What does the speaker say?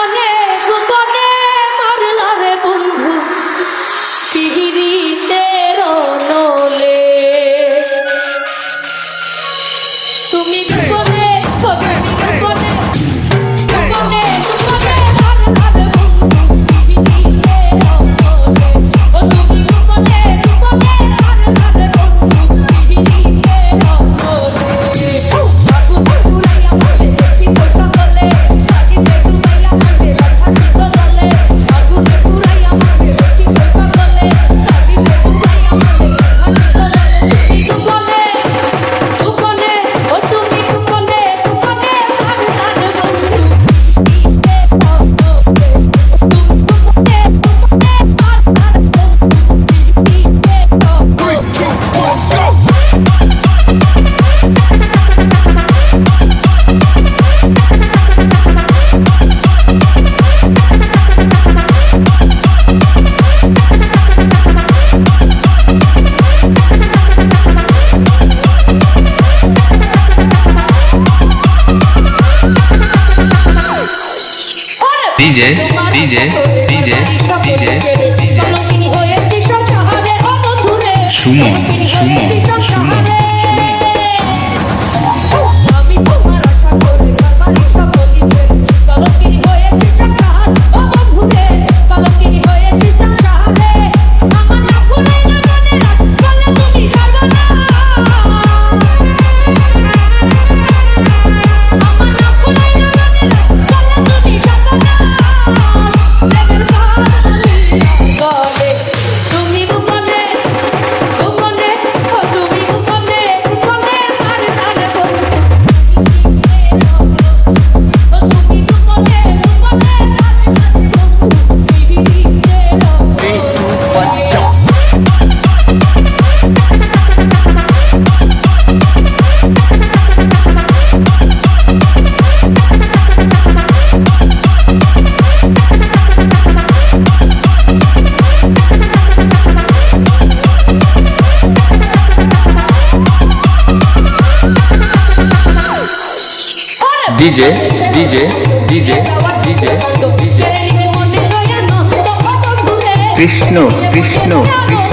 গোপনে গোপনে মারলা রে বন্ধু পিহিরিতের নলে তুমি গোপনে গোপনে গোপনে গোপনে গোপনে মারলা রে বন্ধু পিহিরিতের নলে ও তুমি গোপনে গোপনে মারলা রে বন্ধু পিহিরিতের নলে আগুন পুরাইয়া বলে কি কথা বলে লাগিতে তুমাইয়া বলে লাঠা কি বলে আগুন পুরাইয়া বলে কি কথা বলে লাগিতে তুমাইয়া বলে লাঠা কি বলে গোপনে গোপনে ও তুমি গোপনে গোপনে মারলা রে বন্ধু DJ DJ DJ DJ DJ Suman Suman Suman আমি তোমার আশা করে বারবার বলিছে কলকিনি হয়েছে টাকা ও বন্ধুরে কলকিনি হয়েছে টাকা রে আমার না ভুলে না মনে রাখ বলে তুমি পারবে না আমার না ভুলে না মনে রাখ বলে তুমি পারবে না প্রেমের গলে তুমি গোপনে গোপনে ও তুমি গোপনে গোপনে মারলা রে বন্ধু ও তুমি গোপনে গোপনে মারলা রে বন্ধু DJ DJ DJ DJ DJ Krishna Krishna Krishna